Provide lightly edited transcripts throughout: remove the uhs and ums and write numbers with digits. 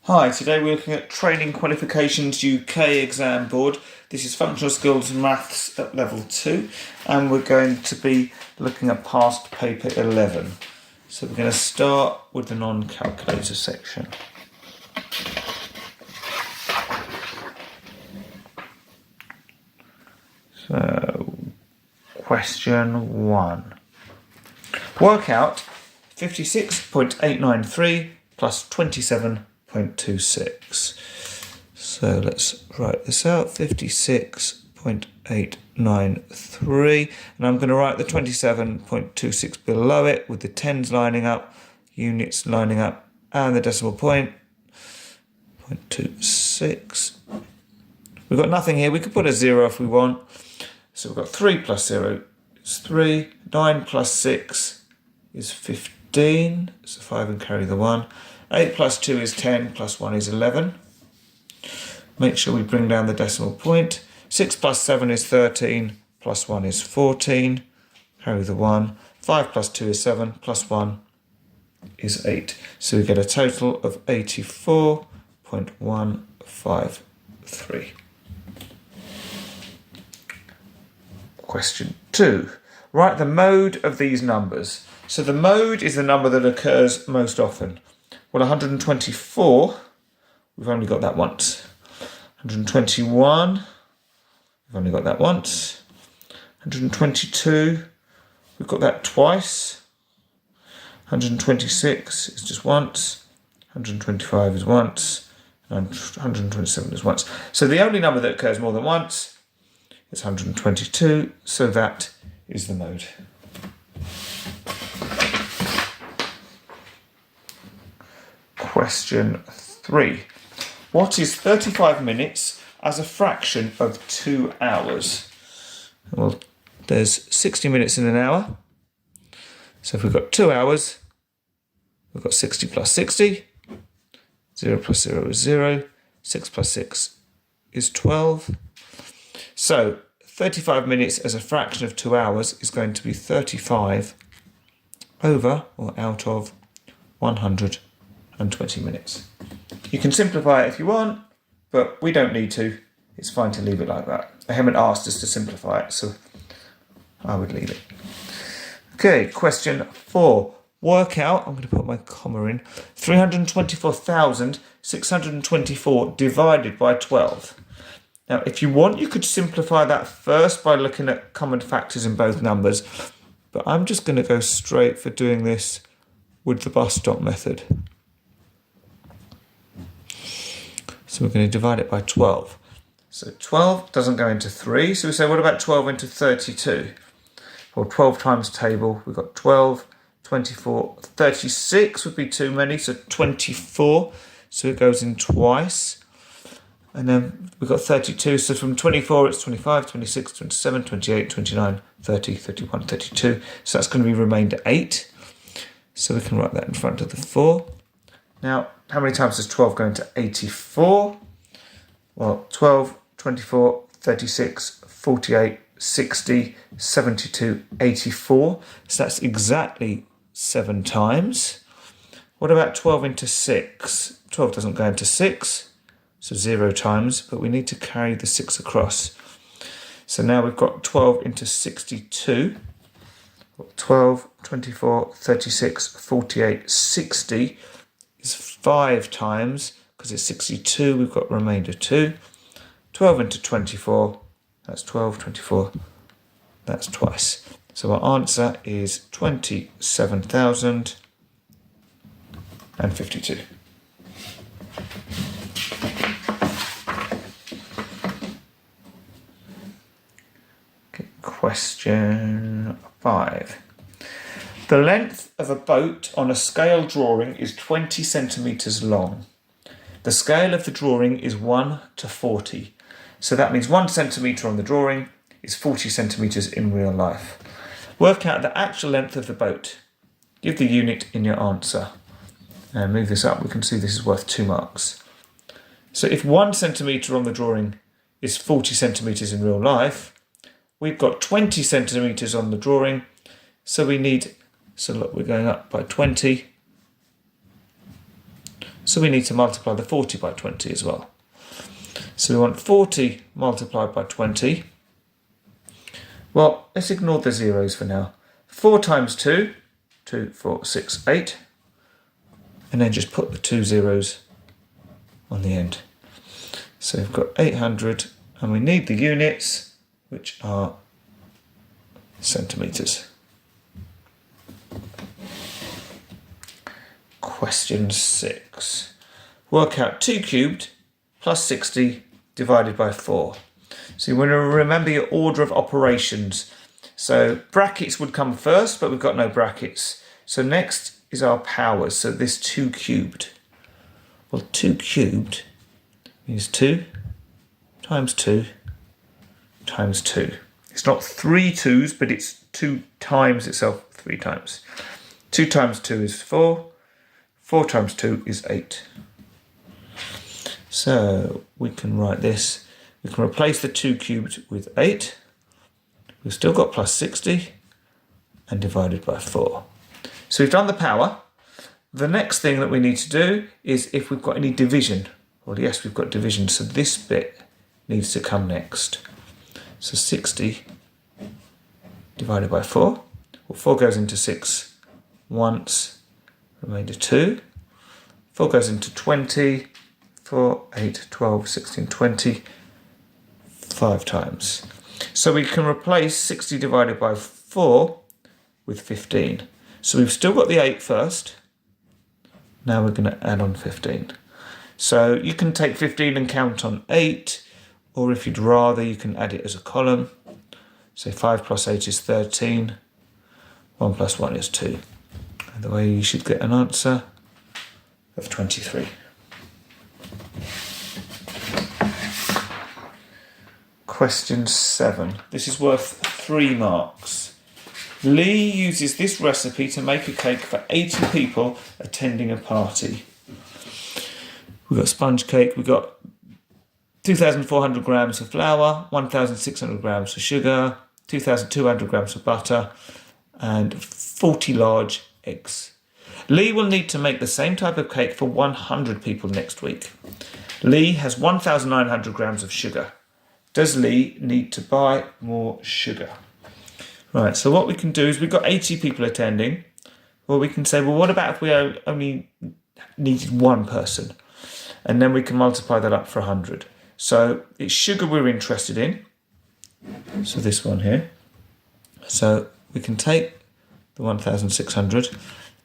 Hi, today we're looking at Training Qualifications UK exam board. This is Functional Skills Maths at level 2 and we're going to be looking at past paper 11. So we're going to start with the non-calculator section. So, question 1. Work out 56.893 plus 27.26. So let's write this out, 56.893, and I'm going to write the 27.26 below it with the tens lining up, units lining up, and the decimal point, 0.26. We've got nothing here, we could put a 0 if we want. So we've got 3 plus 0 is 3, 9 plus 6 is 15, so 5 and carry the 1. 8 plus 2 is 10, plus 1 is 11. Make sure we bring down the decimal point. 6 plus 7 is 13, plus 1 is 14. Carry the 1. 5 plus 2 is 7, plus 1 is 8. So we get a total of 84.153. Question 2. Write the mode of these numbers. So the mode is the number that occurs most often. Well, 124, we've only got that once. 121, we've only got that once. 122, we've got that twice. 126 is just once. 125 is once. And 127 is once. So the only number that occurs more than once is 122, so that is the mode. Question 3. What is 35 minutes as a fraction of 2 hours? Well, there's 60 minutes in an hour. So if we've got 2 hours, we've got 60 plus 60. 0 plus 0 is 0. 6 plus 6 is 12. So 35 minutes as a fraction of 2 hours is going to be 35 over or out of 120 minutes. You can simplify it if you want, but we don't need to. It's fine to leave it like that. They haven't asked us to simplify it, so I would leave it. Okay, question 4. Work out, I'm going to put my comma in, 324,624 divided by 12. Now, if you want, you could simplify that first by looking at common factors in both numbers, but I'm just going to go straight for doing this with the bus stop method. So we're going to divide it by 12. So 12 doesn't go into 3, so we say, what about 12 into 32? Well, 12 times table, we've got 12, 24, 36 would be too many, so 24, so it goes in twice. And then we've got 32, so from 24 it's 25, 26, 27, 28, 29, 30, 31, 32. So that's going to be remainder 8. So we can write that in front of the 4. Now, how many times does 12 go into 84? Well, 12, 24, 36, 48, 60, 72, 84. So that's exactly 7 times. What about 12 into 6? 12 doesn't go into 6. So 0 times, but we need to carry the 6 across. So now we've got 12 into 62. 12, 24, 36, 48, 60 is 5 times, because it's 62, we've got remainder 2. 12 into 24, that's 12, 24, that's twice. So our answer is 27,052. Question 5. The length of a boat on a scale drawing is 20 centimetres long. The scale of the drawing is 1 to 40. So that means 1 centimetre on the drawing is 40 centimetres in real life. Work out the actual length of the boat. Give the unit in your answer. And move this up, we can see this is worth 2 marks. So if 1 centimetre on the drawing is 40 centimetres in real life, we've got 20 centimetres on the drawing, so we need, so look, we're going up by 20. So we need to multiply the 40 by 20 as well. So we want 40 multiplied by 20. Well, let's ignore the zeros for now. 4 times 2, 2, 4, 6, 8. And then just put the 2 zeros on the end. So we've got 800, and we need the units, which are centimetres. Question 6. Work out 2 cubed plus 60 divided by 4. So you want to remember your order of operations. So brackets would come first, but we've got no brackets. So next is our powers. So this 2 cubed. Well, 2 cubed means 2 times 2 times 2. It's not 3 2's, but it's 2 times itself 3 times. 2 times 2 is 4. 4 times 2 is 8. So we can write this. We can replace the 2 cubed with 8. We've still got plus 60 and divided by 4. So we've done the power. The next thing that we need to do is if we've got any division. Well, yes, we've got division. So this bit needs to come next. So 60 divided by 4. Well, 4 goes into 6 once. Remainder 2. 4 goes into 20. 4, 8, 12, 16, 20. 5 times. So we can replace 60 divided by 4 with 15. So we've still got the 8 first. Now we're going to add on 15. So you can take 15 and count on 8, or if you'd rather, you can add it as a column. So 5 plus 8 is 13. 1 plus 1 is 2. And the way you should get an answer of 23. Question 7. This is worth 3 marks. Lee uses this recipe to make a cake for 80 people attending a party. We've got sponge cake, we've got 2,400 grams of flour, 1,600 grams of sugar, 2,200 grams of butter, and 40 large eggs. Lee will need to make the same type of cake for 100 people next week. Lee has 1,900 grams of sugar. Does Lee need to buy more sugar? Right, so what we can do is we've got 80 people attending. Well, we can say, well, what about if we only needed 1 person? And then we can multiply that up for 100. So it's sugar we're interested in. So this one here. So we can take the 1,600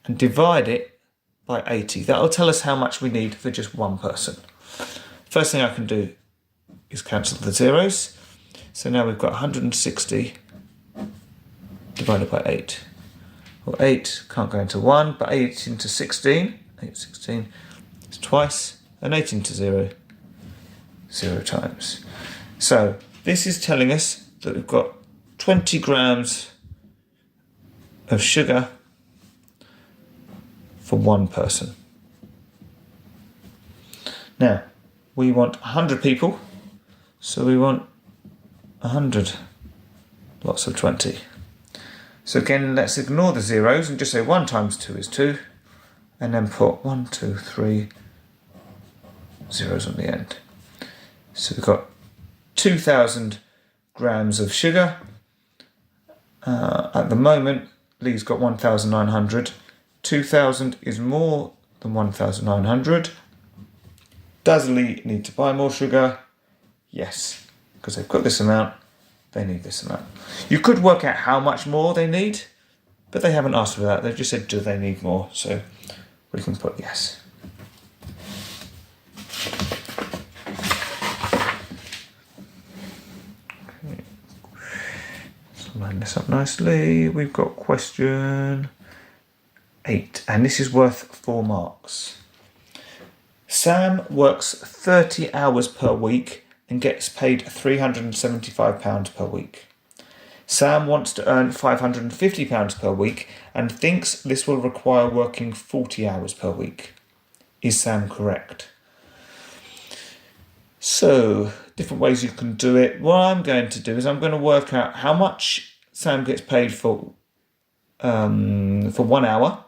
and divide it by 80. That'll tell us how much we need for just 1 person. First thing I can do is cancel the zeros. So now we've got 160 divided by 8. Well, 8 can't go into 1, but 8 into 16. 8, 16 is twice. And 8 into 0, 0 times. So this is telling us that we've got 20 grams of sugar for 1 person. Now, we want 100 people, so we want 100 lots of 20. So again, let's ignore the zeros and just say 1 times 2 is 2, and then put 1, 2, 3 zeros on the end. So we've got 2,000 grams of sugar. At the moment, Lee's got 1,900. 2,000 is more than 1,900. Does Lee need to buy more sugar? Yes, because they've got this amount, they need this amount. You could work out how much more they need, but they haven't asked for that. They've just said, do they need more? So we can put yes. Okay. Let's line this up nicely. We've got question 8, and this is worth 4 marks. Sam works 30 hours per week and gets paid £375 per week. Sam wants to earn £550 per week and thinks this will require working 40 hours per week. Is Sam correct? So, different ways you can do it. What I'm going to do is I'm going to work out how much Sam gets paid for 1 hour,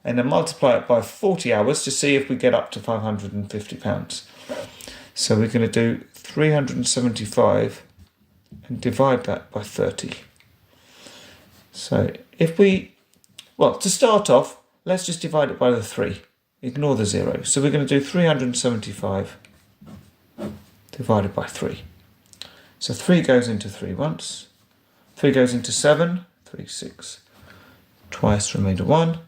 and then multiply it by 40 hours to see if we get up to £550. So we're going to do 375 and divide that by 30. So if we, well, to start off, let's just divide it by the 3. Ignore the 0. So we're going to do 375 divided by 3. So 3 goes into 3 once. 3 goes into 7. 3, 6. Twice, remainder 1.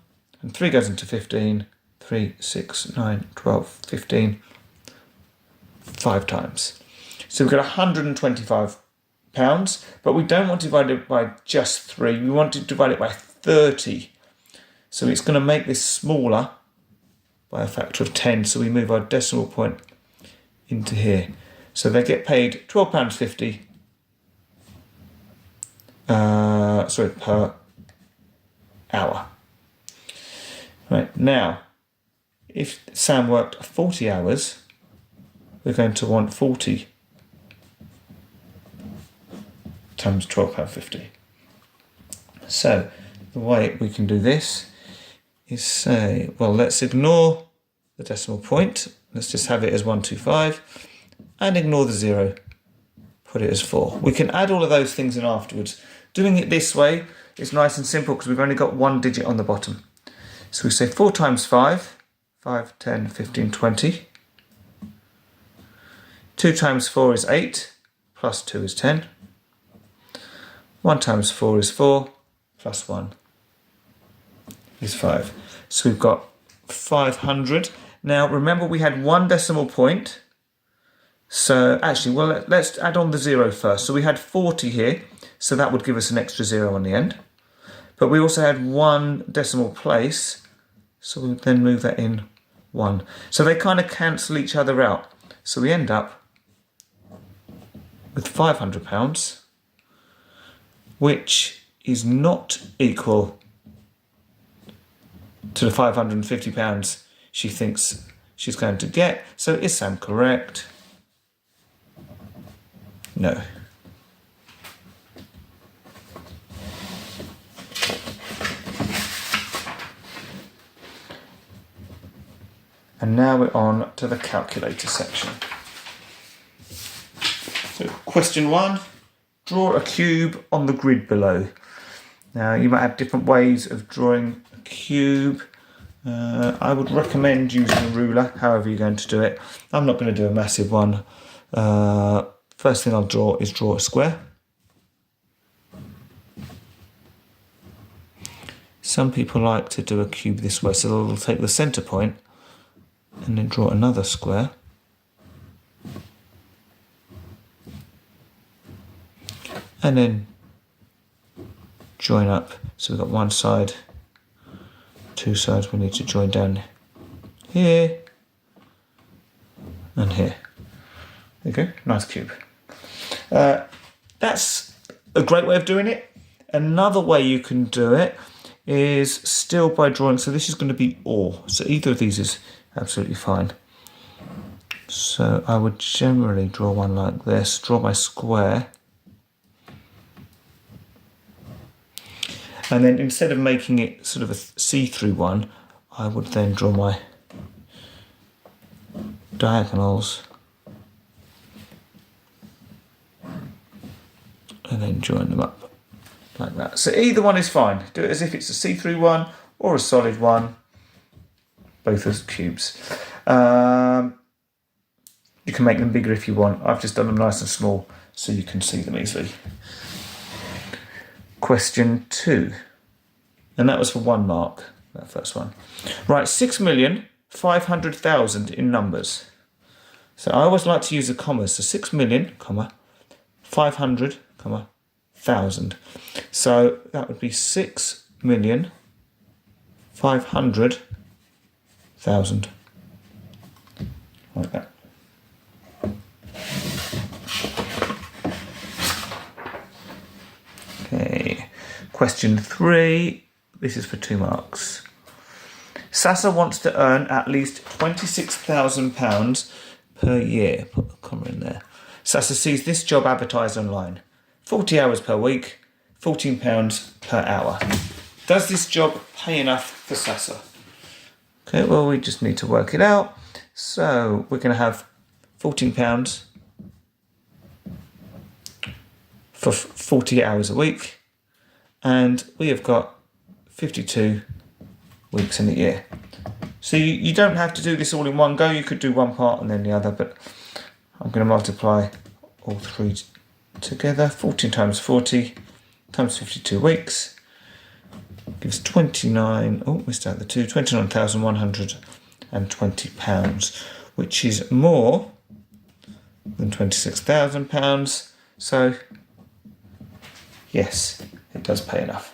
And 3 goes into 15. 3, 6, 9, 12, 15. 5 times. So we've got £125, but we don't want to divide it by just 3. We want to divide it by 30. So it's going to make this smaller by a factor of 10. So we move our decimal point into here. So they get paid £12.50 per hour. Right, now, if Sam worked 40 hours, we're going to want 40 times £12.50. So the way we can do this is say, well, let's ignore the decimal point. Let's just have it as 125 and ignore the 0. Put it as 4. We can add all of those things in afterwards. Doing it this way is nice and simple because we've only got one digit on the bottom. So we say 4 times 5, 5, 10, 15, 20. 2 times 4 is 8, plus 2 is 10. 1 times 4 is 4, plus 1 is 5. So we've got 500. Now remember we had one decimal point. So actually, well, let's add on the 0 first. So we had 40 here, so that would give us an extra 0 on the end. But we also had one decimal place, so we'll then move that in 1. So they kind of cancel each other out. So we end up with £500, which is not equal to the £550 she thinks she's going to get. So is Sam correct? No. And now we're on to the calculator section. So question 1, draw a cube on the grid below. Now you might have different ways of drawing a cube. I would recommend using a ruler, however you're going to do it. I'm not going to do a massive one. First thing I'll draw is draw a square. Some people like to do a cube this way, so they'll take the centre point and then draw another square. And then join up. So we've got one side, two sides we need to join down here and here. There you go, nice cube. That's a great way of doing it. Another way you can do it is still by drawing, so this is going to be or, so either of these is absolutely fine. So I would generally draw one like this, draw my square, and then instead of making it sort of a see-through one, I would then draw my diagonals and then join them up like that. So either one is fine. Do it as if it's a see-through one or a solid one, both as cubes. You can make them bigger if you want. I've just done them nice and small so you can see them easily. Question 2, and that was for 1 mark, that first one. Right, 6,500,000 in numbers. So I always like to use the commas. So 6 million, comma, 500, comma, 1,000. So that would be 6,500,000. Like that. Okay, question 3. This is for 2 marks. Sasa wants to earn at least £26,000 per year. Put a comma in there. Sasa sees this job advertised online. 40 hours per week, £14 per hour. Does this job pay enough for Sasa? Okay, well, we just need to work it out. So we're going to have £14 for 40 hours a week, and we have got 52 weeks in a year. So you don't have to do this all in one go. You could do one part and then the other, but I'm going to multiply all three together. 14 times 40 times 52 weeks gives 29,120 pounds, which is more than £26,000. So yes, it does pay enough.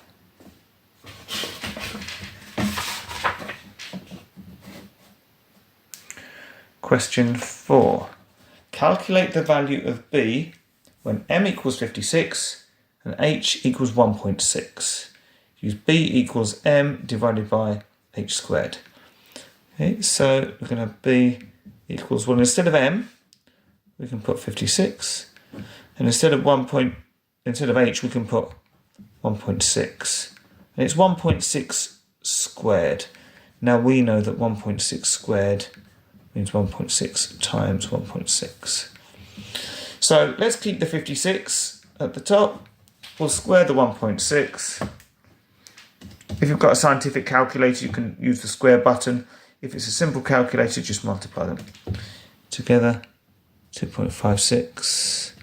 Question 4. Calculate the value of B when m equals 56 and h equals 1.6. Use b equals m divided by h squared. Okay, so we're going to have b equals, well, instead of m, we can put 56, and instead of h, we can put 1.6, and it's 1.6 squared. Now we know that 1.6 squared means 1.6 times 1.6. So let's keep the 56 at the top. We'll square the 1.6. If you've got a scientific calculator, you can use the square button. If it's a simple calculator, just multiply them together. 2.56.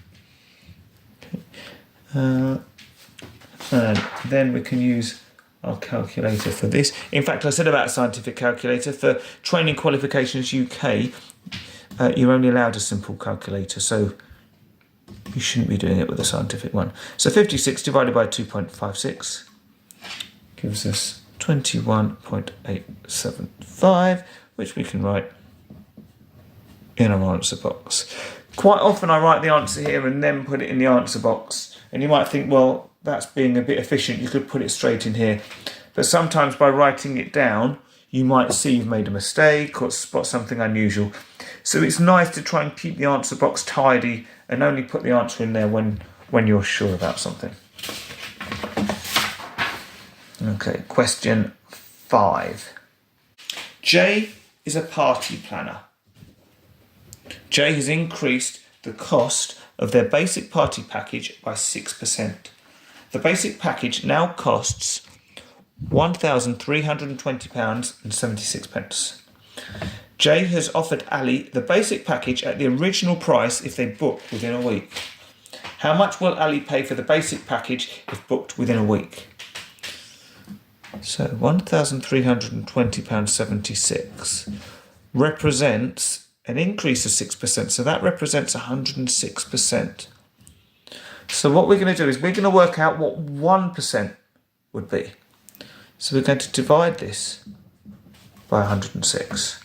Okay. And then we can use our calculator for this. In fact, I said about a scientific calculator. For Training Qualifications UK, you're only allowed a simple calculator, so you shouldn't be doing it with a scientific one. So 56 divided by 2.56 gives us 21.875, which we can write in our answer box. Quite often I write the answer here and then put it in the answer box, and you might think, well, that's being a bit efficient, you could put it straight in here. But sometimes by writing it down, you might see you've made a mistake or spot something unusual. So it's nice to try and keep the answer box tidy and only put the answer in there when you're sure about something. Okay, question 5. J is a party planner. J has increased the cost of their basic party package by 6%. The basic package now costs £1,320.76. J has offered Ali the basic package at the original price if they book within a week. How much will Ali pay for the basic package if booked within a week? So £1,320.76 represents an increase of 6%, so that represents 106%. So what we're going to do is we're going to work out what 1% would be. So we're going to divide this by 106.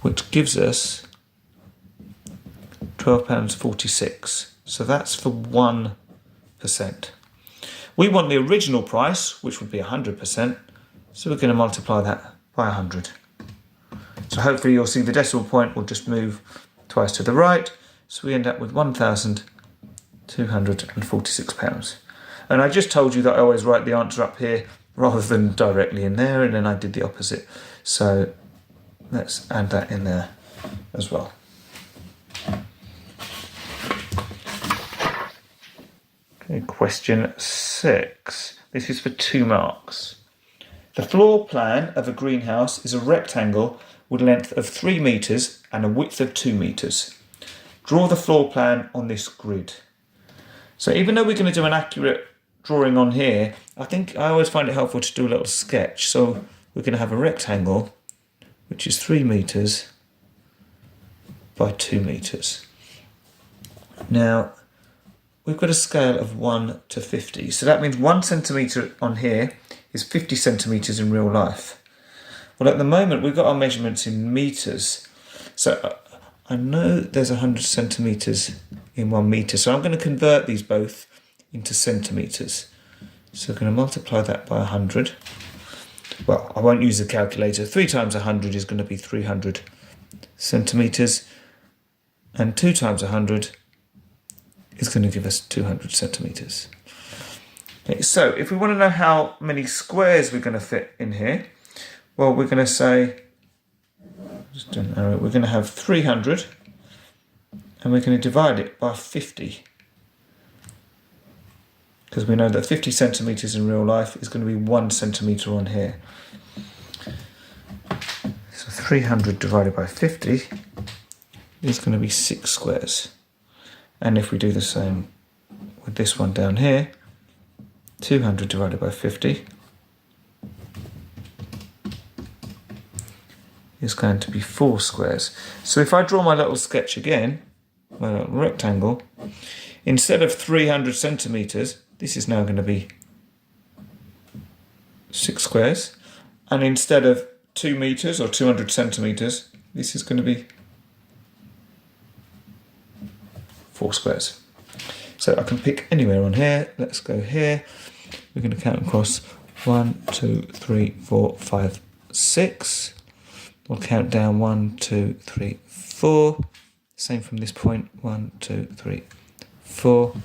Which gives us £12.46. So that's for 1%. We want the original price, which would be 100%. So we're going to multiply that by 100. So hopefully you'll see the decimal point will just move twice to the right. So we end up with £1,246. And I just told you that I always write the answer up here rather than directly in there, and then I did the opposite. So let's add that in there as well. Okay, question 6. This is for 2 marks. The floor plan of a greenhouse is a rectangle with a length of 3 metres and a width of 2 metres. Draw the floor plan on this grid. So even though we're going to do an accurate drawing on here, I think I always find it helpful to do a little sketch. So we're going to have a rectangle which is 3 metres by 2 metres. Now we've got a scale of 1 to 50, so that means 1 centimetre on here is 50 centimetres in real life. Well, at the moment we've got our measurements in metres, so I know there's 100 centimetres in 1 metre, so I'm going to convert these both into centimetres. So I'm going to multiply that by 100. Well, I won't use the calculator. 3 times 100 is going to be 300 centimetres, and 2 times 100 is going to give us 200 centimetres. Okay, so if we want to know how many squares we're going to fit in here, well, we're going to say, just do an arrow, we're going to have 300 and we're going to divide it by 50. Because we know that 50 centimetres in real life is going to be 1 centimetre on here. So 300 divided by 50 is going to be 6 squares. And if we do the same with this one down here, 200 divided by 50 is going to be 4 squares. So if I draw my little sketch again, my little rectangle, instead of 300 centimetres, this is now going to be 6 squares. And instead of 2 metres or 200 centimetres, this is going to be 4 squares. So I can pick anywhere on here. Let's go here. We're going to count across 1, 2, 3, 4, 5, 6. We'll count down 1, 2, 3, 4. Same from this point. 1, 2, 3, 4.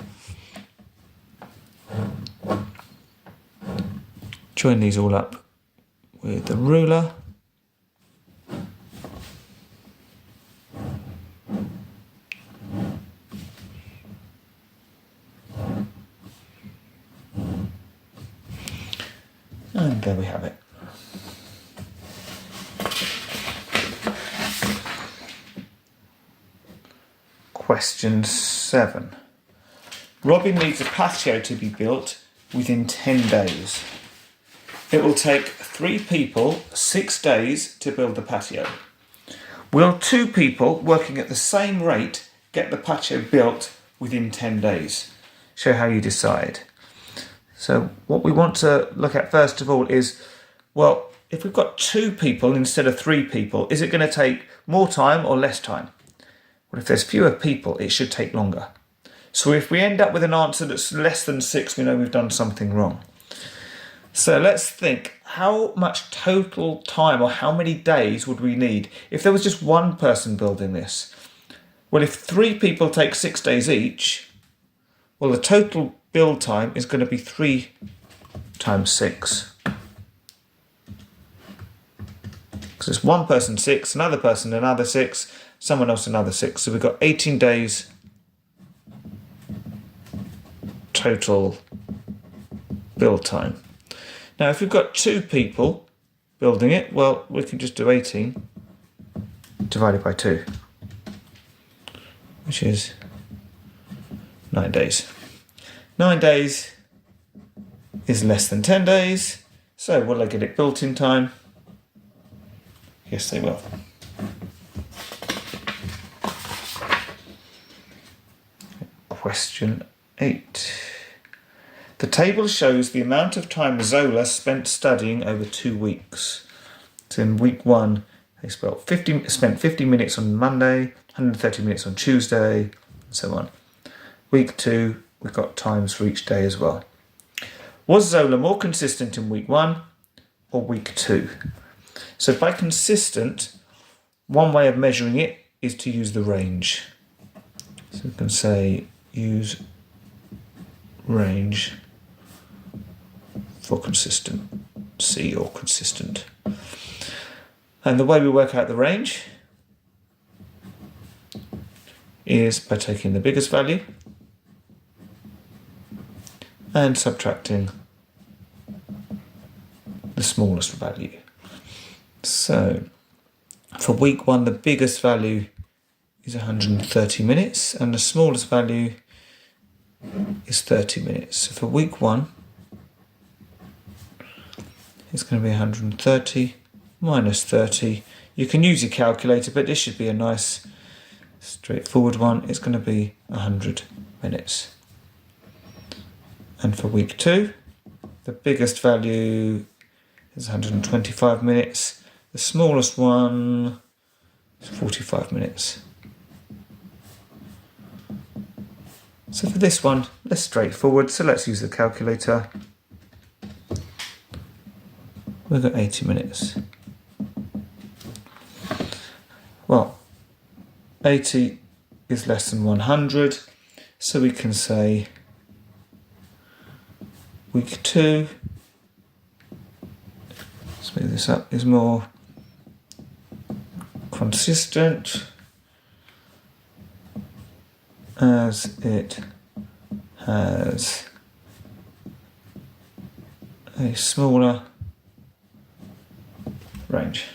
Join these all up with the ruler. And there we have it. Question 7. Robin needs a patio to be built within 10 days. It will take 3 people 6 days to build the patio. Will 2 people working at the same rate get the patio built within 10 days? Show how you decide. So what we want to look at first of all is, well, if we've got 2 people instead of 3 people, is it going to take more time or less time? Well, if there's fewer people, it should take longer. So if we end up with an answer that's less than 6, we know we've done something wrong. So let's think, how much total time or how many days would we need if there was just one person building this? Well, if 3 people take 6 days each, well, the total build time is going to be 3 times 6. Because it's one person 6, another person another 6, someone else another 6. So we've got 18 days total build time. Now, if we've got 2 people building it, well, we can just do 18 divided by 2, which is 9 days. 9 days is less than 10 days, so will they get it built in time? Yes, they will. Question 8. The table shows the amount of time Zola spent studying over 2 weeks. So in week 1, they spent 50 minutes on Monday, 130 minutes on Tuesday, and so on. Week 2, we've got times for each day as well. Was Zola more consistent in week 1 or week 2? So by consistent, one way of measuring it is to use the range. So we can say use range for consistency or consistent. And the way we work out the range is by taking the biggest value and subtracting the smallest value. So for week 1, the biggest value is 130 minutes and the smallest value is 30 minutes. So for week 1, it's going to be 130 minus 30. You can use your calculator, but this should be a nice straightforward one. It's going to be 100 minutes. And for week 2, the biggest value is 125 minutes. The smallest one is 45 minutes. So for this one, less straightforward, so let's use the calculator. We've got 80 minutes. Well, 80 is less than 100, so we can say week 2, smooth this up, is more consistent as it has a smaller range.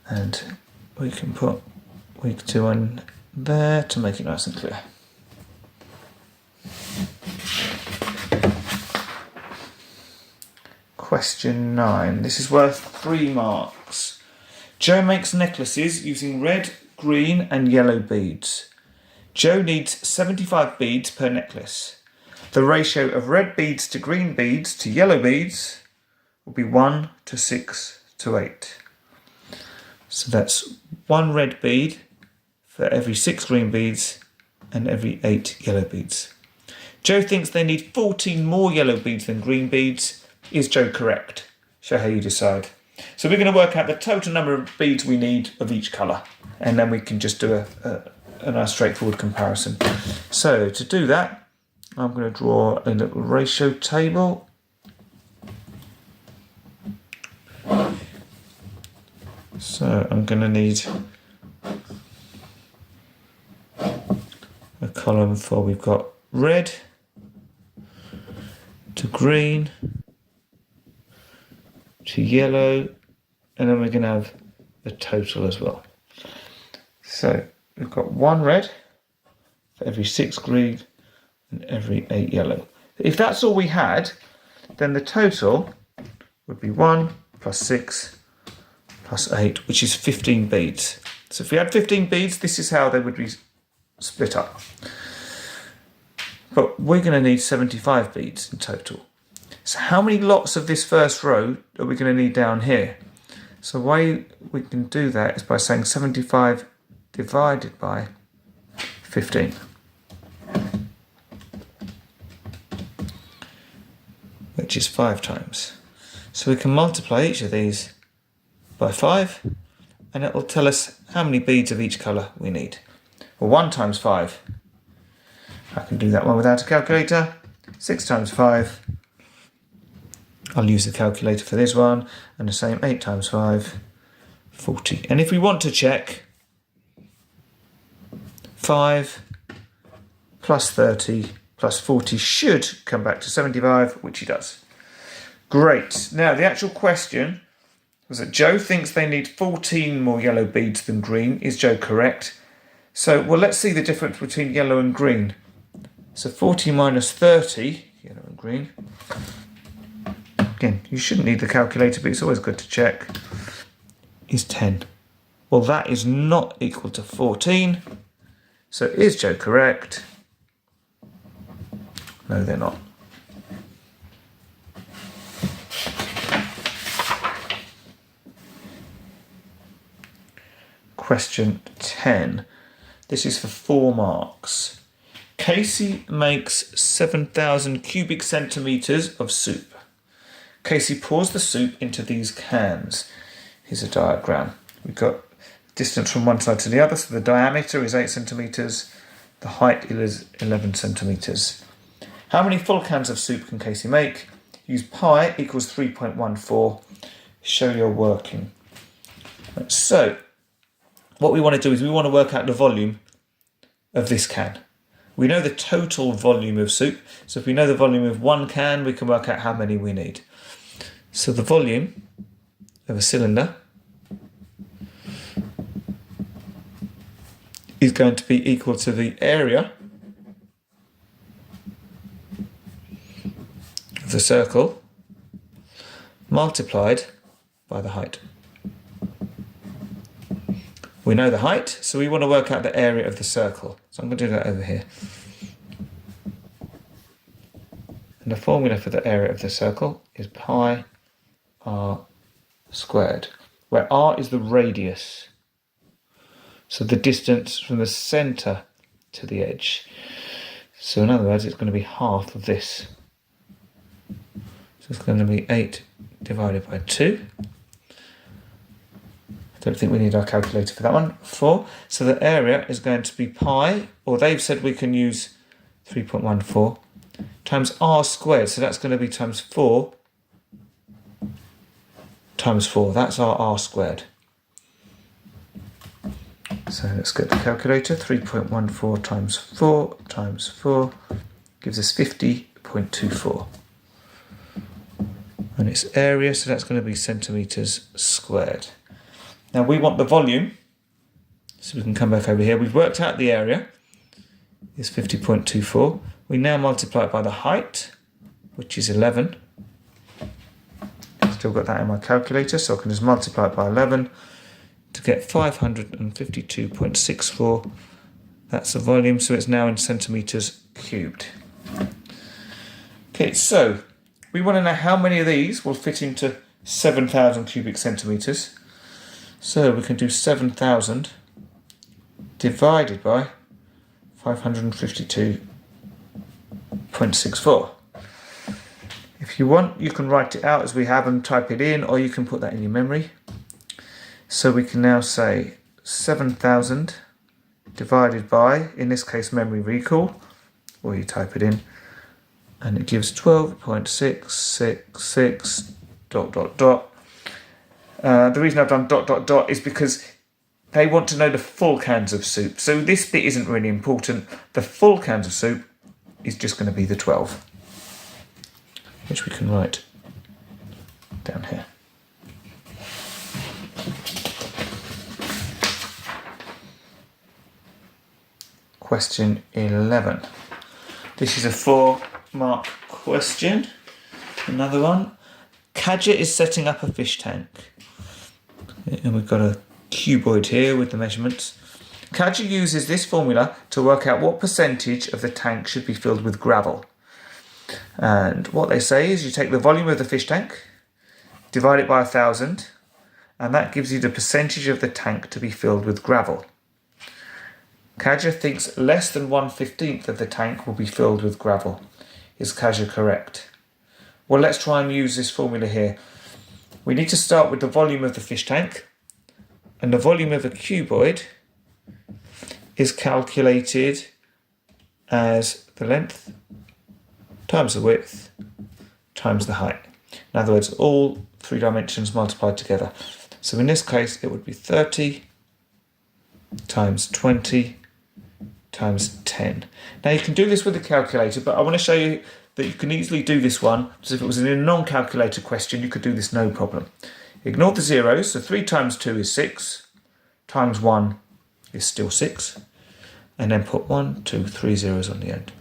And we can put week 2 on there to make it nice and clear. Question 9. This is worth 3 marks. Joe makes necklaces using red, green and yellow beads. Joe needs 75 beads per necklace. The ratio of red beads to green beads to yellow beads will be 1 to 6 to 8. So that's 1 red bead for every 6 green beads and every 8 yellow beads. Joe thinks they need 14 more yellow beads than green beads. Is Joe correct? Show how you decide. So we're going to work out the total number of beads we need of each colour, and then we can just do a nice straightforward comparison. So to do that, I'm going to draw a little ratio table. So I'm going to need a column for, we've got red to green to yellow, and then we're going to have the total as well. So we've got 1 red for every 6 green and every 8 yellow. If that's all we had, then the total would be 1 plus 6 plus 8, which is 15 beads. So if we had 15 beads, this is how they would be split up. But we're going to need 75 beads in total. So how many lots of this first row are we going to need down here? So the way we can do that is by saying 75 divided by 15. Which is 5 times. So we can multiply each of these by 5, and it will tell us how many beads of each colour we need. Well, 1 times 5, I can do that one without a calculator. 6 times 5, I'll use the calculator for this one, and the same 8 times 5, 40. And if we want to check, 5 plus 30 plus 40 should come back to 75, which he does. Great. Now, the actual question was that Joe thinks they need 14 more yellow beads than green. Is Joe correct? So, well, let's see the difference between yellow and green. So 40 minus 30, yellow and green. Again, you shouldn't need the calculator, but it's always good to check. Is 10. Well, that is not equal to 14. So is Joe correct? No, they're not. Question 10. This is for 4 marks. Casey makes 7,000 cubic centimetres of soup. Casey pours the soup into these cans. Here's a diagram. We've got distance from one side to the other, so the diameter is 8 centimetres, the height is 11 centimetres. How many full cans of soup can Casey make? Use pi equals 3.14. Show your working. Right, so, what we want to do is we want to work out the volume of this can. We know the total volume of soup, so if we know the volume of 1 can, we can work out how many we need. So the volume of a cylinder is going to be equal to the area of the circle multiplied by the height. We know the height, so we want to work out the area of the circle. So I'm going to do that over here. And the formula for the area of the circle is pi r squared, where r is the radius. So the distance from the centre to the edge. So in other words, it's going to be half of this. So it's going to be 8 divided by 2. I don't think we need our calculator for that one. 4. So the area is going to be pi, or they've said we can use 3.14. times r squared. So that's going to be times 4 times 4. That's our r squared. So let's get the calculator. 3.14 times 4 times 4 gives us 50.24. And its area, so that's going to be centimetres squared. Now we want the volume, so we can come back over here. We've worked out the area is 50.24. We now multiply it by the height, which is 11. Still got that in my calculator, so I can just multiply it by 11 to get 552.64. That's the volume, so it's now in centimetres cubed. Okay, so we want to know how many of these will fit into 7,000 cubic centimetres. So we can do 7,000 divided by 552.64. If you want, you can write it out as we have and type it in, or you can put that in your memory. So we can now say 7,000 divided by, in this case, memory recall, or you type it in, and it gives 12.666 ... The reason I've done ... is because they want to know the full cans of soup. So this bit isn't really important. The full cans of soup is just going to be the 12, which we can write down here. Question 11. This is a 4-mark question. Another one. Kaja is setting up a fish tank. And we've got a cuboid here with the measurements. Kaja uses this formula to work out what percentage of the tank should be filled with gravel. And what they say is you take the volume of the fish tank, divide it by 1,000, and that gives you the percentage of the tank to be filled with gravel. Kaja thinks less than 1/15 of the tank will be filled with gravel. Is Kaja correct? Well, let's try and use this formula here. We need to start with the volume of the fish tank, and the volume of a cuboid is calculated as the length times the width times the height. In other words, all 3 dimensions multiplied together. So in this case, it would be 30 times 20 times 10. Now you can do this with a calculator, but I want to show you that you can easily do this one. So if it was in a non-calculator question, you could do this no problem. Ignore the zeros, so 3 times 2 is 6, times 1 is still 6, and then put 1, 2, 3 zeros on the end.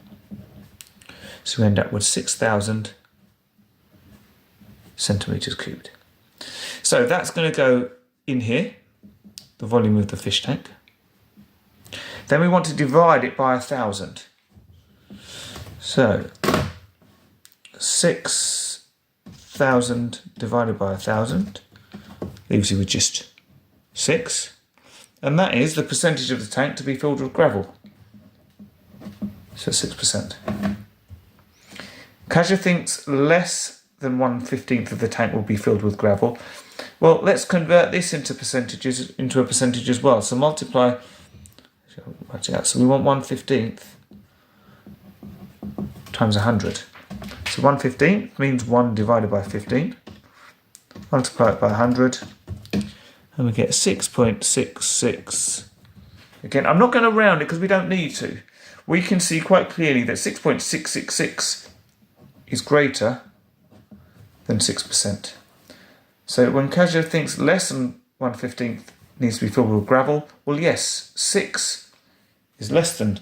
So we end up with 6,000 centimetres cubed. So that's going to go in here, the volume of the fish tank. Then we want to divide it by 1,000. So 6,000 divided by 1,000 leaves you with just 6. And that is the percentage of the tank to be filled with gravel. So 6%. Kaja thinks less than 1/15 of the tank will be filled with gravel. Well, let's convert this into percentages, into a percentage as well. So multiply, so we want 1/15 times 100. So 1/15 means 1 divided by 15. Multiply it by 100, and we get 6.66. Again, I'm not going to round it because we don't need to. We can see quite clearly that 6.666 is greater than 6%. So when Kaja thinks less than 1/15 needs to be filled with gravel, well, yes, 6 is less than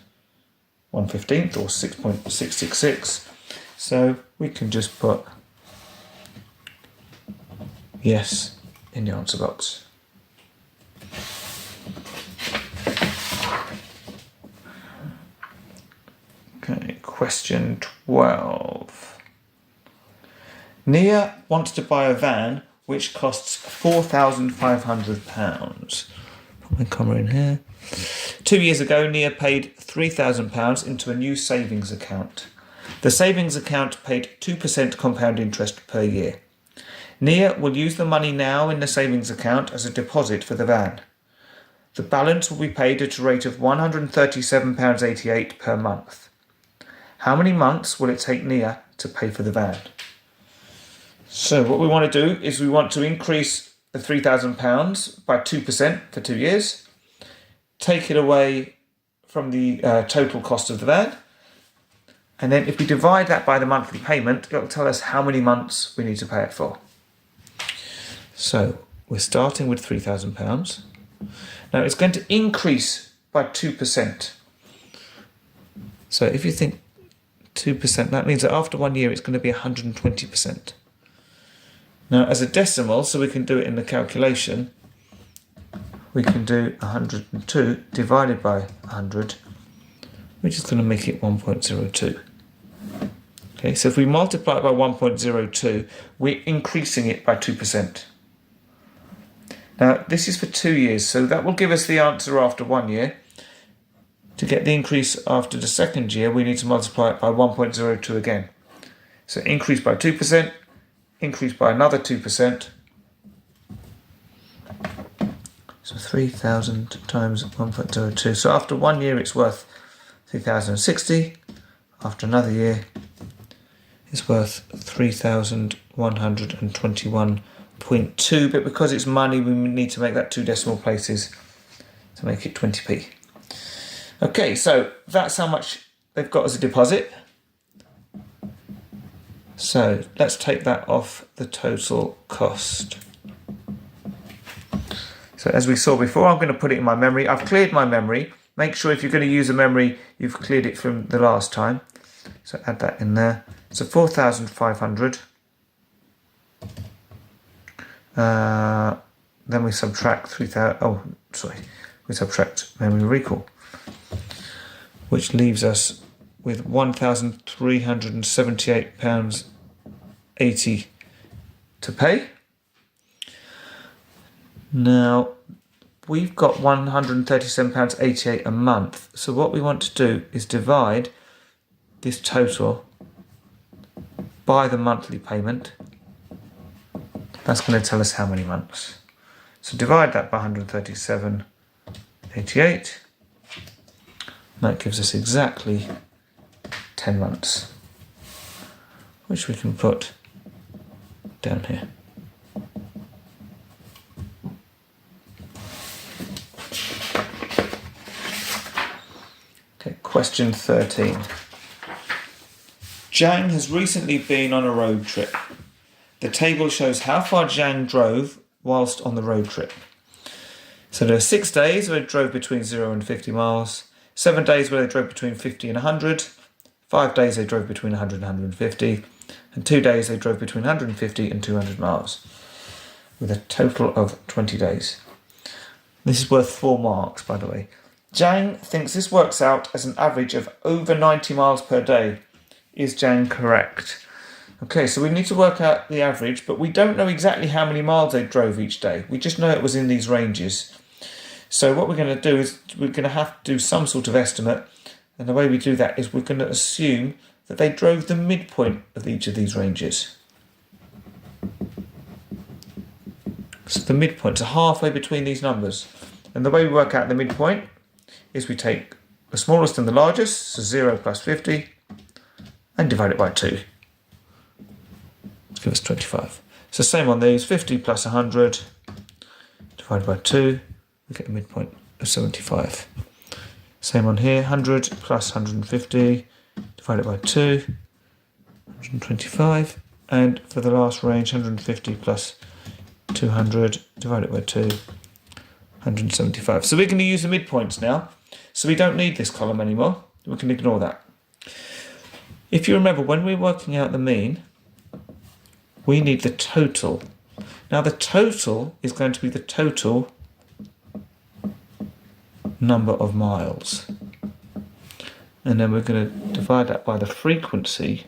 1/15 or 6.666. So we can just put yes in the answer box. Okay, question 12. Nia wants to buy a van which costs £4,500. Put my comma in here. 2 years ago, Nia paid £3,000 into a new savings account. The savings account paid 2% compound interest per year. Nia will use the money now in the savings account as a deposit for the van. The balance will be paid at a rate of £137.88 per month. How many months will it take Nia to pay for the van? So what we want to do is we want to increase the £3,000 by 2% for 2 years, take it away from the total cost of the van, and then if we divide that by the monthly payment, it'll tell us how many months we need to pay it for. So we're starting with £3,000. Now it's going to increase by 2%. So if you think 2%, that means that after 1 year it's going to be 120%. Now as a decimal, so we can do it in the calculation, we can do 102 divided by 100, which is going to make it 1.02. Okay, so if we multiply it by 1.02, we're increasing it by 2%. Now this is for 2 years, so that will give us the answer after 1 year. To get the increase after the second year, we need to multiply it by 1.02 again. So increase by 2%, increase by another 2%. So 3,000 times 1.02. So after 1 year, it's worth 3,060. After another year, it's worth 3,121.2. But because it's money, we need to make that 2 decimal places to make it 20p. Okay, so that's how much they've got as a deposit. So let's take that off the total cost. So as we saw before, I'm going to put it in my memory. I've cleared my memory. Make sure if you're going to use a memory, you've cleared it from the last time. So add that in there. So 4,500. Then we subtract 3,000. We subtract memory recall, which leaves us with £1,378.80 to pay. Now, we've got £137.88 a month. So what we want to do is divide this total by the monthly payment. That's going to tell us how many months. So divide that by 137.88. That gives us exactly 10 months, which we can put down here. Okay, question 13. Jang has recently been on a road trip. The table shows how far Jang drove whilst on the road trip. So there are 6 days where it drove between 0 and 50 miles, 7 days where they drove between 50 and 100, 5 days they drove between 100 and 150, and 2 days they drove between 150 and 200 miles, with a total of 20 days. This is worth 4 marks, by the way. Jang thinks this works out as an average of over 90 miles per day. Is Jang correct? Okay, so we need to work out the average, but we don't know exactly how many miles they drove each day. We just know it was in these ranges. So what we're going to do is we're going to have to do some sort of estimate, and the way we do that is we're going to assume that they drove the midpoint of each of these ranges. So the midpoints are halfway between these numbers. And the way we work out the midpoint is we take the smallest and the largest, so 0 plus 50, and divide it by 2. Give us 25. So same on these, 50 plus 100 divided by 2, we get a midpoint of 75. Same on here, 100 plus 150 divided by 2, 125. And for the last range, 150 plus 200 divided by 2, 175. So we're going to use the midpoints now. So we don't need this column anymore. We can ignore that. If you remember, when we're working out the mean, we need the total. Now the total is going to be the total number of miles. And then we're going to divide that by the frequency,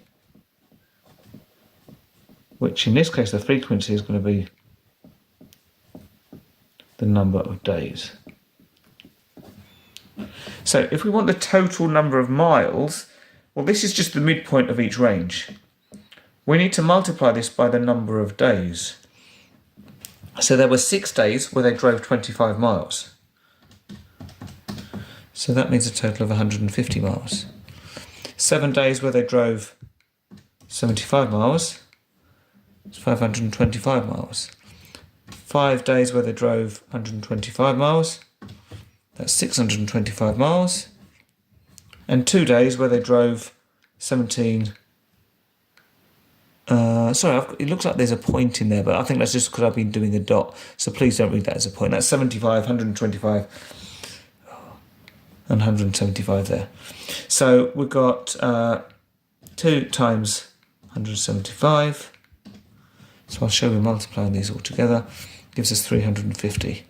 which in this case the frequency is going to be the number of days. So if we want the total number of miles, well, this is just the midpoint of each range. We need to multiply this by the number of days. So there were 6 days where they drove 25 miles. So that means a total of 150 miles. 7 days where they drove 75 miles, it's 525 miles. 5 days where they drove 125 miles, that's 625 miles. And 2 days where they drove 17. It looks like there's a point in there, but I think that's just because I've been doing a dot. So please don't read that as a point. That's 75, 125, and 175 there. So we've got 2 times 175. So I'll show you multiplying these all together. Gives us 350.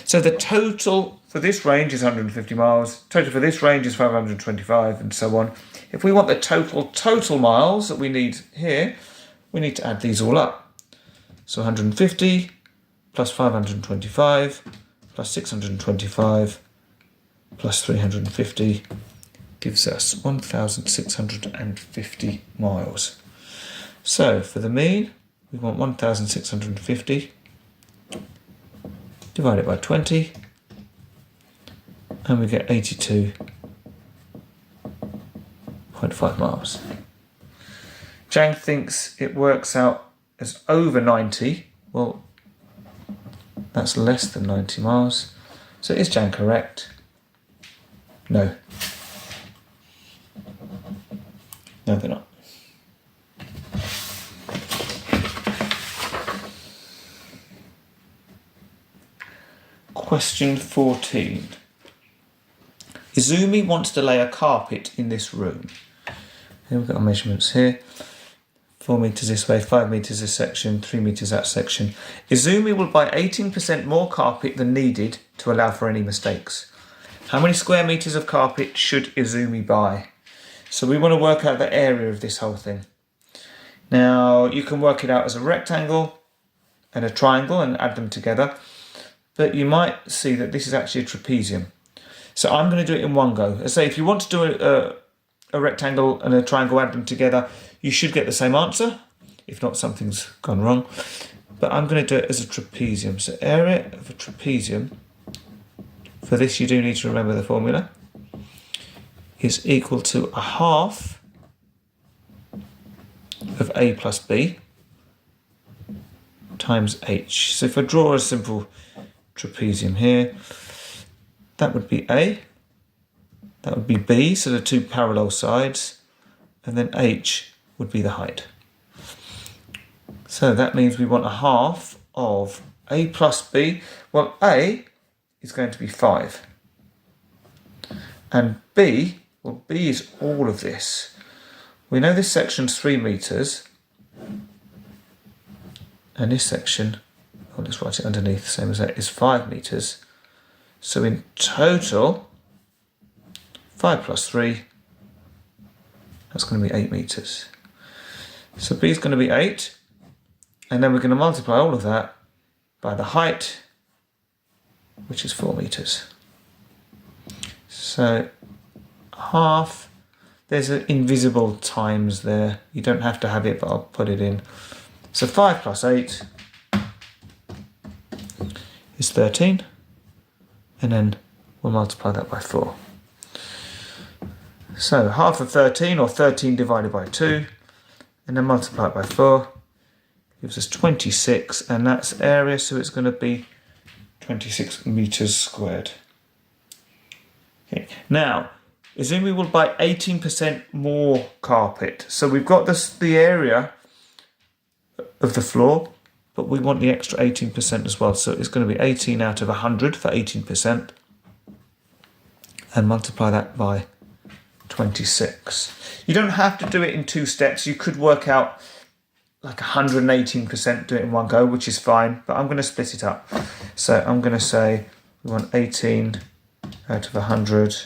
So the total for this range is 150 miles. Total for this range is 525, and so on. If we want the total miles that we need here, we need to add these all up. So 150 plus 525 plus 625 plus 350 gives us 1,650 miles. So for the mean, we want 1,650 divided by 20, and we get 82.5 miles. Jang thinks it works out as over 90. Well, that's less than 90 miles. So is Jang correct? No. No, they're not. Question 14. Izumi wants to lay a carpet in this room. Here we've got our measurements here. 4 metres this way, 5 metres this section, 3 metres that section. Izumi will buy 18% more carpet than needed to allow for any mistakes. How many square metres of carpet should Izumi buy? So we want to work out the area of this whole thing. Now, you can work it out as a rectangle and a triangle and add them together. But you might see that this is actually a trapezium. So I'm going to do it in one go. Let's say if you want to do a rectangle and a triangle, add them together, you should get the same answer. If not, something's gone wrong. But I'm going to do it as a trapezium. So area of a trapezium, for this you do need to remember the formula, is equal to a half of A plus B times H. So if I draw a simple trapezium here, that would be A, that would be B, so the 2 parallel sides, and then H would be the height. So that means we want a half of A plus B. Well, A is going to be 5, and B, well, B is all of this. We know this section's 3 metres, and this section, well, let's write it underneath, same as that, is 5 metres. So in total, 5 plus 3, that's going to be 8 metres. So B is going to be 8, and then we're going to multiply all of that by the height, which is 4 metres. So half, there's an invisible times there. You don't have to have it, but I'll put it in. So 5 plus 8 is 13, and then we'll multiply that by 4. So half of 13, or 13 divided by 2, and then multiply it by 4, gives us 26, and that's area, so it's going to be 26 metres squared. Okay. Now, Izumi will buy 18% more carpet. So we've got the area of the floor, but we want the extra 18% as well. So it's going to be 18 out of 100 for 18%, and multiply that by 26. You don't have to do it in 2 steps. You could work out like 118%, do it in one go, which is fine, but I'm going to split it up. So I'm going to say we want 18 out of 100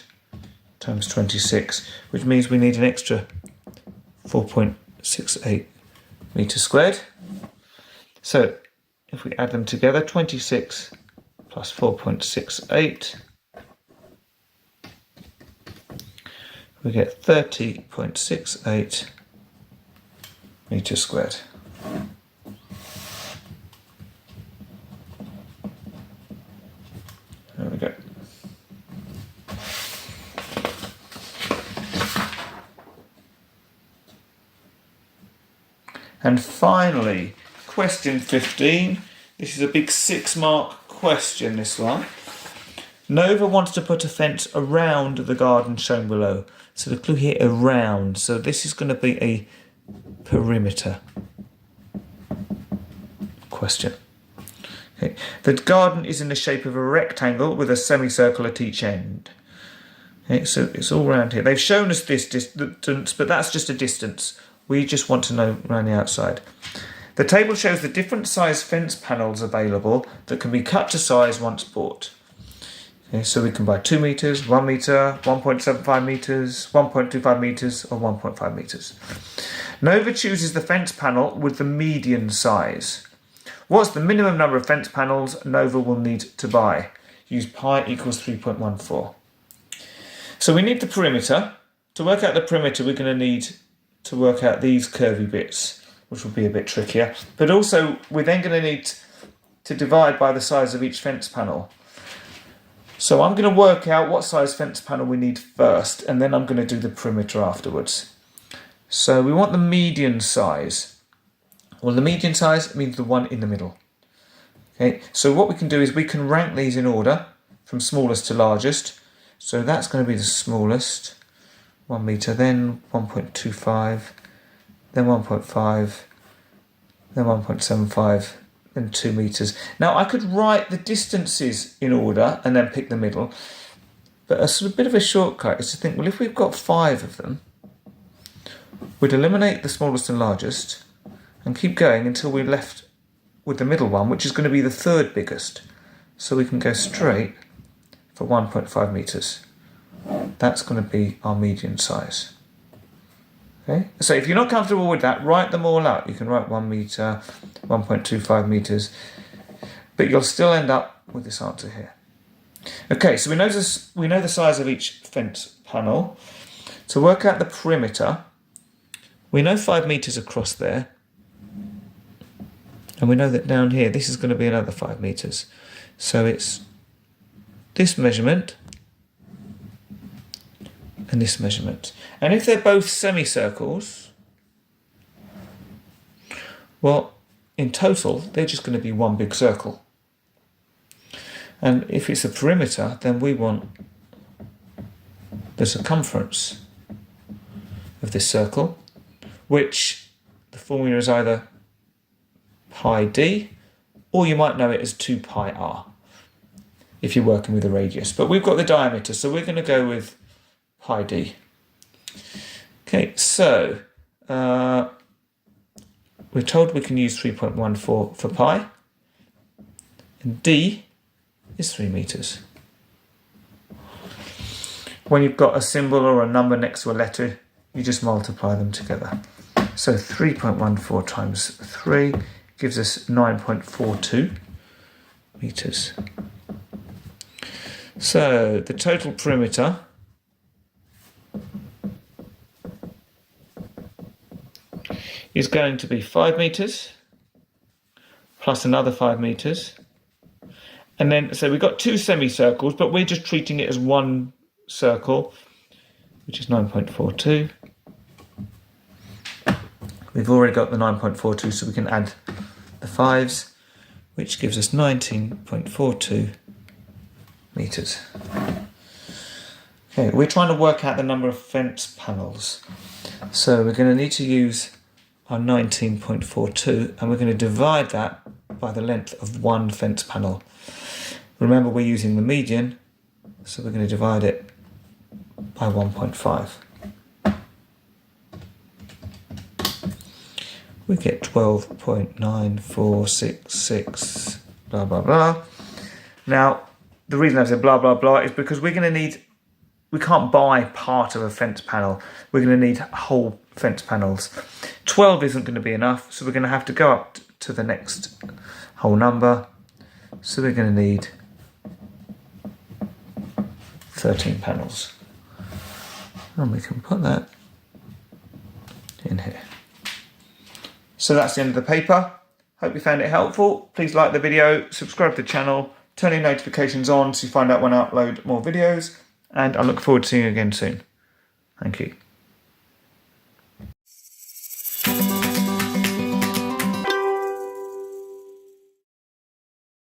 times 26, which means we need an extra 4.68 metres squared. So if we add them together, 26 plus 4.68, we get 30.68 metres squared. There we go. And finally, question 15. This is a big 6-mark question, this one. Nova wants to put a fence around the garden shown below. So the clue here, around. So this is going to be a perimeter question. Okay. The garden is in the shape of a rectangle with a semicircle at each end. Okay, so it's all around here. They've shown us this distance, but that's just a distance. We just want to know around the outside. The table shows the different size fence panels available that can be cut to size once bought. Okay, so we can buy 2 meters, 1 meter, 1.75 meters, 1.25 meters, or 1.5 meters. Nova chooses the fence panel with the median size. What's the minimum number of fence panels Nova will need to buy? Use pi equals 3.14. So we need the perimeter. To work out the perimeter, we're going to need to work out these curvy bits, which will be a bit trickier. But also, we're then going to need to divide by the size of each fence panel. So I'm going to work out what size fence panel we need first, and then I'm going to do the perimeter afterwards. So we want the median size. Well, the median size means the one in the middle. Okay, so what we can do is we can rank these in order from smallest to largest. So that's going to be the smallest, 1 meter, then 1.25, then 1.5, then 1.75, then 2 meters. Now I could write the distances in order and then pick the middle, but a sort of bit of a shortcut is to think, well, if we've got 5 of them, we'd eliminate the smallest and largest and keep going until we're left with the middle one, which is going to be the 3rd biggest. So we can go straight for 1.5 meters. That's going to be our median size. Okay, so if you're not comfortable with that, write them all out. You can write 1 meter, 1.25 meters, but you'll still end up with this answer here. Okay, so we know the size of each fence panel. To work out the perimeter, we know 5 meters across there, and we know that down here this is going to be another 5 meters. So it's this measurement and this measurement. And if they're both semicircles, well, in total, they're just going to be one big circle. And if it's a perimeter, then we want the circumference of this circle, which the formula is either pi d, or you might know it as 2 pi r if you're working with a radius. But we've got the diameter, so we're going to go with pi d. Okay, so we're told we can use 3.14 for pi, and d is 3 meters. When you've got a symbol or a number next to a letter, you just multiply them together. So 3.14 times 3 gives us 9.42 meters. So the total perimeter is going to be 5 meters plus another 5 meters. And then, so we've got 2 semicircles, but we're just treating it as one circle, which is 9.42. We've already got the 9.42, so we can add the 5s, which gives us 19.42 meters. Okay, we're trying to work out the number of fence panels. So we're going to need to use our 19.42, and we're going to divide that by the length of one fence panel. Remember, we're using the median, so we're going to divide it by 1.5. We get 12.9466, blah, blah, blah. Now, the reason I said blah, blah, blah is because we're going to need, we can't buy part of a fence panel. We're going to need whole fence panels. 12 isn't going to be enough, so we're going to have to go up to the next whole number. So we're going to need 13 panels. And we can put that in here. So that's the end of the paper. Hope you found it helpful. Please like the video, subscribe to the channel, turn your notifications on so you find out when I upload more videos, and I look forward to seeing you again soon. Thank you.